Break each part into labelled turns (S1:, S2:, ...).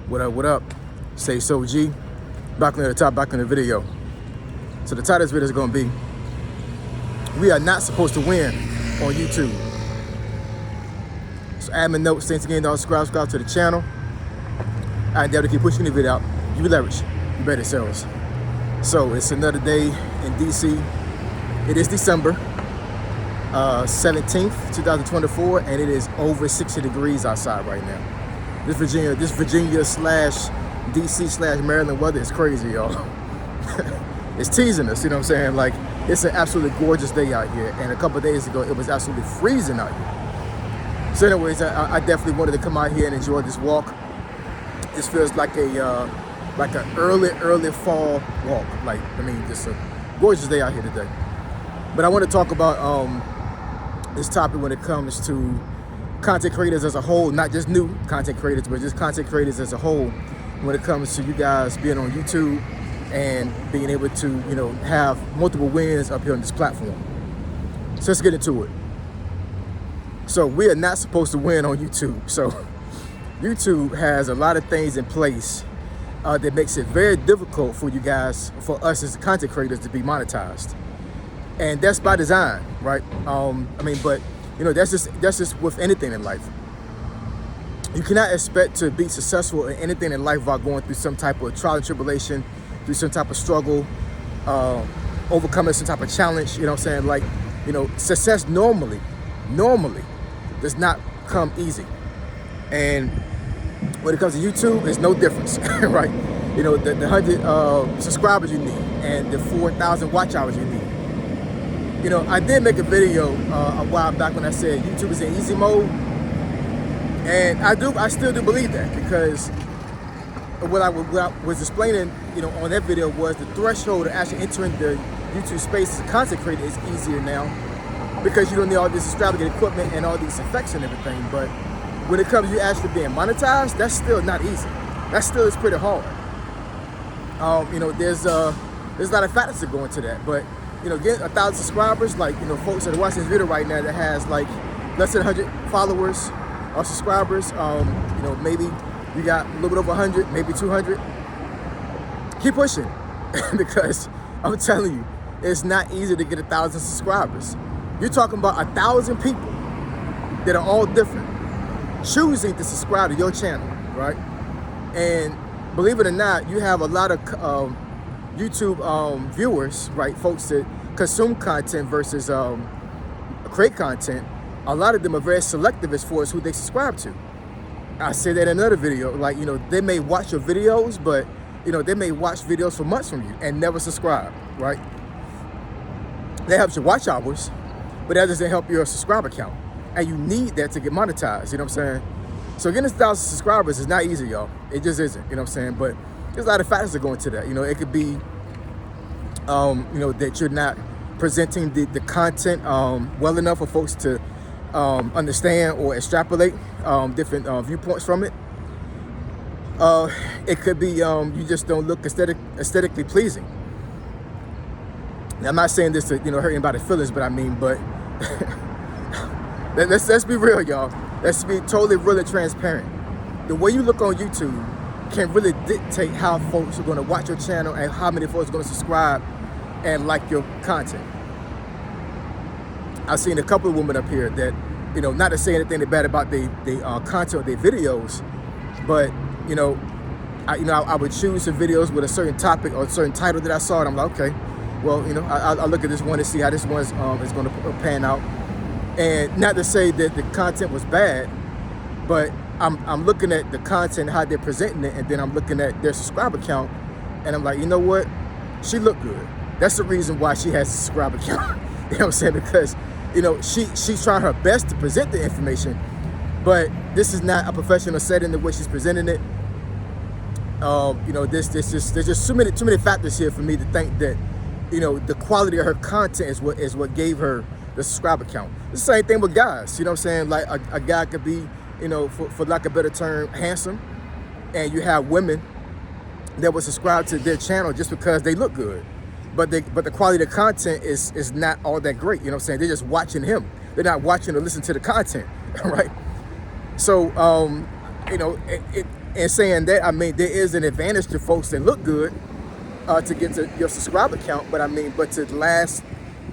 S1: What up, what up? Say so G. Back on the top, back on the video. So the title of this video is gonna be, we are not supposed to win on YouTube. So admin notes, thanks again, don't subscribe to the channel. I endeavor to keep pushing the video out. You leverage, you better sales. So it's another day in DC. It is December 17th, 2024, and it is over 60 degrees outside right now. This Virginia slash DC slash Maryland weather is crazy, y'all. It's teasing us, you know what I'm saying? Like, it's an absolutely gorgeous day out here, and a couple of days ago, it was absolutely freezing out here. So anyways, I definitely wanted to come out here and enjoy this walk. This feels like an early fall walk. Like, I mean, just a gorgeous day out here today. But I want to talk about this topic when it comes to content creators as a whole, not just new content creators, but just content creators as a whole, when it comes to you guys being on YouTube and being able to, you know, have multiple wins up here on this platform. So let's get into it. So we are not supposed to win on YouTube. So YouTube has a lot of things in place that makes it very difficult for you guys, for us as content creators, to be monetized. And that's by design, right? I mean, but you know, that's just with anything in life. You cannot expect to be successful in anything in life without going through some type of trial and tribulation, through some type of struggle, overcoming some type of challenge. You know what I'm saying? Like, you know, success normally does not come easy. And when it comes to YouTube, it's no difference, right? You know, the 100 subscribers you need and the 4,000 watch hours you need. You know, I did make a video a while back when I said YouTube is in easy mode, and I still do believe that, because what I was explaining, you know, on that video was the threshold of actually entering the YouTube space as a content creator is easier now, because you don't need all this extravagant equipment and all these effects and everything. But when it comes to you actually being monetized, that's still not easy. That still is pretty hard. You know, there's a lot of factors that go into that, but you know, get 1,000 subscribers, like, you know, folks that are watching this video right now that has like less than 100 followers or subscribers, you know, maybe you got a little bit over 100, maybe 200. Keep pushing, because I'm telling you, it's not easy to get 1,000 subscribers. You're talking about 1,000 people that are all different, choosing to subscribe to your channel, right? And believe it or not, you have a lot of YouTube viewers, right? Folks that consume content versus create content. A lot of them are very selective as far as who they subscribe to. I said that in another video, like, you know, they may watch your videos, but you know, they may watch videos for months from you and never subscribe, right? That helps your watch hours, but that doesn't help your subscriber count. And you need that to get monetized, you know what I'm saying? So getting 1,000 subscribers is not easy, y'all. It just isn't, you know what I'm saying? But there's a lot of factors that go into that. You know, it could be, you know, that you're not presenting the content well enough for folks to understand or extrapolate different viewpoints from it. It could be you just don't look aesthetically pleasing. Now, I'm not saying this to, you know, hurt anybody's feelings, but I mean, but let's be real, y'all. Let's be totally really transparent. The way you look on YouTube can really dictate how folks are going to watch your channel and how many folks are going to subscribe and like your content. I've seen a couple of women up here that, you know, not to say anything bad about the content or their videos, but you know, I would choose some videos with a certain topic or a certain title that I saw, and I'm like, okay, well, you know, I'll look at this one to see how this one is going to pan out. And not to say that the content was bad, but I'm looking at the content, how they're presenting it, and then I'm looking at their subscriber count, and I'm like, you know what? She looked good. That's the reason why she has a subscriber count. You know what I'm saying? Because, you know, she's trying her best to present the information, but this is not a professional setting the way she's presenting it. You know, there's just too many factors here for me to think that, you know, the quality of her content is what gave her the subscriber count. The same thing with guys. You know what I'm saying? Like a guy could be, you know, for lack of a better term, handsome, and you have women that will subscribe to their channel just because they look good, but the quality of the content is not all that great. You know what I'm saying? They're just watching him. They're not watching or listening to the content, right? So you know, And saying that, I mean, there is an advantage to folks that look good to get to your subscriber count, but I mean, but to last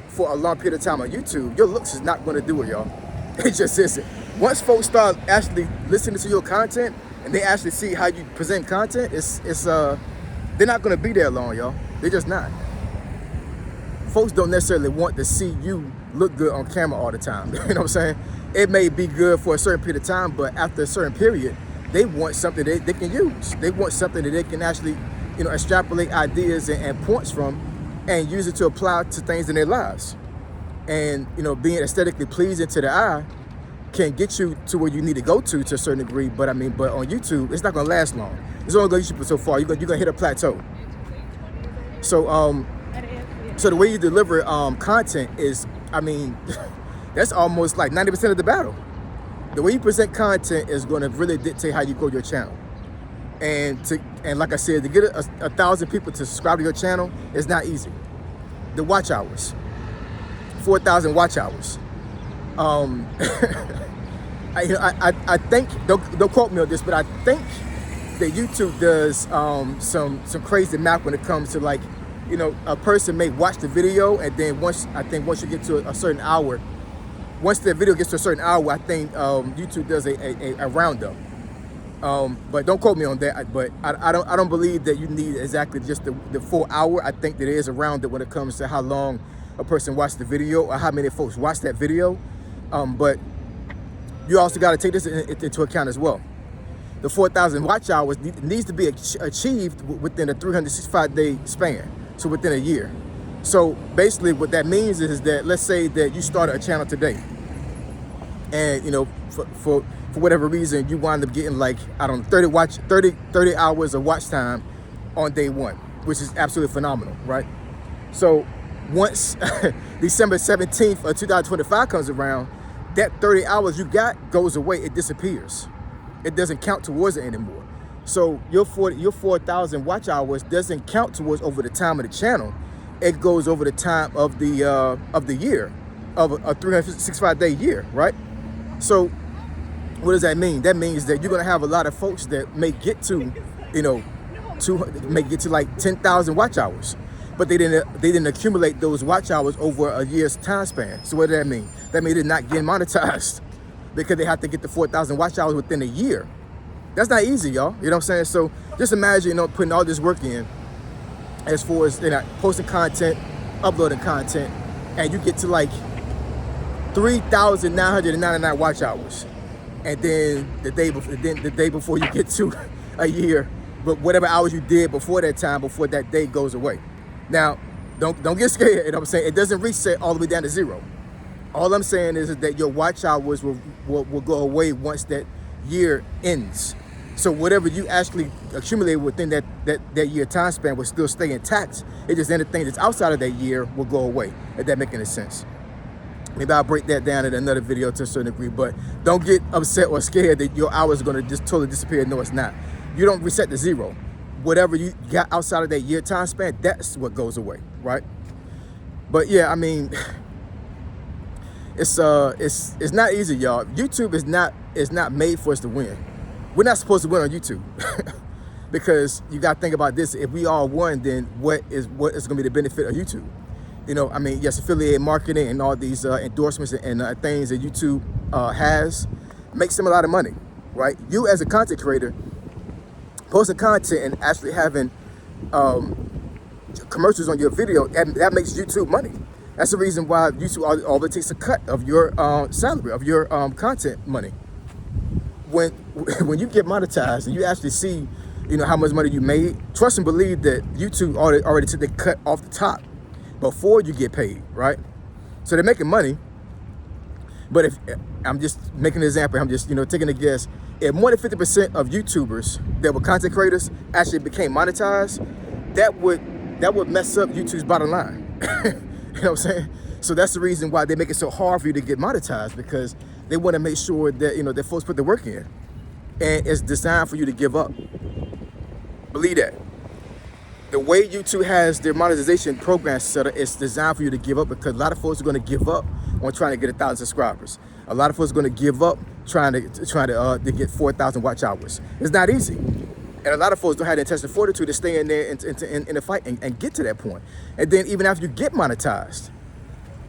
S1: for a long period of time on YouTube, your looks is not going to do it, y'all. It just isn't. Once folks start actually listening to your content and they actually see how you present content, they're not going to be there long, y'all. They're just not. Folks don't necessarily want to see you look good on camera all the time. You know what I'm saying? It may be good for a certain period of time, but after a certain period, they want something that they can use. They want something that they can actually, you know, extrapolate ideas and points from and use it to apply to things in their lives. And, you know, being aesthetically pleasing to the eye can get you to where you need to go to a certain degree. But I mean, but on YouTube, it's not gonna last long. It's only gonna get you so far. You're gonna hit a plateau. So, so the way you deliver content is, I mean, that's almost like 90% of the battle. The way you present content is going to really dictate how you grow your channel. And like I said, to get 1,000 people to subscribe to your channel is not easy. The watch hours, 4,000 watch hours. I think, don't quote me on this, but I think that YouTube does some crazy math when it comes to, like, you know, a person may watch the video, and then once you get to a certain hour, once the video gets to a certain hour, I think YouTube does a roundup. But don't quote me on that. But I don't believe that you need exactly just the full hour. I think that there is a roundup when it comes to how long a person watched the video or how many folks watched that video. But you also got to take this into account as well. The 4,000 watch hours needs to be achieved within a 365-day span, so within a year. So basically what that means is that, let's say that you started a channel today, and, you know, for whatever reason, you wind up getting, like, I don't know, 30 hours of watch time on day one, which is absolutely phenomenal, right? So once December 17th of 2025 comes around, that 30 hours you got goes away. It disappears. It doesn't count towards it anymore. So your 4,000 watch hours doesn't count towards over the time of the channel. It goes over the time of the year, of a 365-day year, right? So what does that mean? That means that you're gonna have a lot of folks that may get to, you know, may get to like 10,000 watch hours, but they didn't accumulate those watch hours over a year's time span. So what does that mean? That means they're not getting monetized because they have to get the 4,000 watch hours within a year. That's not easy, y'all. You know what I'm saying? So just imagine, you know, putting all this work in as far as, you know, posting content, uploading content, and you get to like 3,999 watch hours. And then the day before you get to a year, but whatever hours you did before that time, before that day goes away. Now, don't get scared, you know what I'm saying? It doesn't reset all the way down to zero. All I'm saying is that your watch hours will go away once that year ends. So whatever you actually accumulate within that year time span will still stay intact. It's just anything that's outside of that year will go away, if that makes any sense. Maybe I'll break that down in another video to a certain degree, but don't get upset or scared that your hours are gonna just totally disappear. No, it's not. You don't reset to zero. Whatever you got outside of that year time span, that's what goes away, right? But yeah, I mean, it's not easy, y'all. YouTube is not made for us to win. We're not supposed to win on YouTube. Because you gotta think about this. If we all won, then what is gonna be the benefit of YouTube? You know, I mean, yes, affiliate marketing and all these endorsements and things that YouTube has makes them a lot of money, right? You as a content creator, posting content and actually having commercials on your video, that makes YouTube money. That's the reason why YouTube always takes a cut of your salary, of your content money. When you get monetized and you actually see, you know, how much money you made, trust and believe that YouTube already took the cut off the top before you get paid, right? So they're making money. But if I'm just making an example, I'm just, you know, taking a guess. If more than 50% of YouTubers that were content creators actually became monetized, that would mess up YouTube's bottom line. You know what I'm saying? So that's the reason why they make it so hard for you to get monetized, because they want to make sure that, you know, that folks put the work in. And it's designed for you to give up. Believe that. The way YouTube has their monetization program set up, it's designed for you to give up, because a lot of folks are going to give up on trying to get 1,000 subscribers. A lot of folks are going to give up trying to get 4,000 watch hours. It's not easy. And a lot of folks don't have the intestinal fortitude to stay in there in the fight and get to that point. And then even after you get monetized,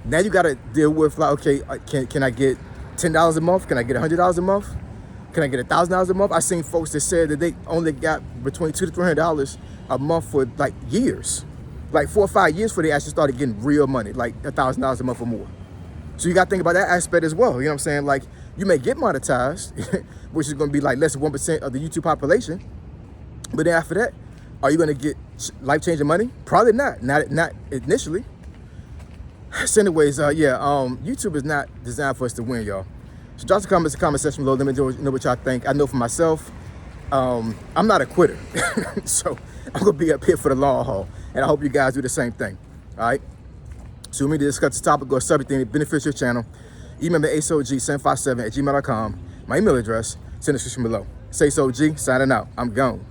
S1: now you got to deal with like, okay, can I get $10 a month? Can I get $100 a month? Can I get $1,000 a month? I seen folks that said that they only got between $200 to $300 a month for like years, like 4 or 5 years before they actually started getting real money, like $1,000 a month or more. So you got to think about that aspect as well. You know what I'm saying? Like you may get monetized, which is going to be like less than 1% of the YouTube population. But then after that, are you going to get life-changing money? Probably not. Not initially. So anyways, YouTube is not designed for us to win, y'all. So drop some comments in the comment section below. Let me know what y'all think. I know for myself, I'm not a quitter. So I'm going to be up here for the long haul. And I hope you guys do the same thing. All right? So we need to discuss this topic or subject that benefits your channel. Email me asog757@gmail.com. My email address, send the description below. Say so G, signing out. I'm gone.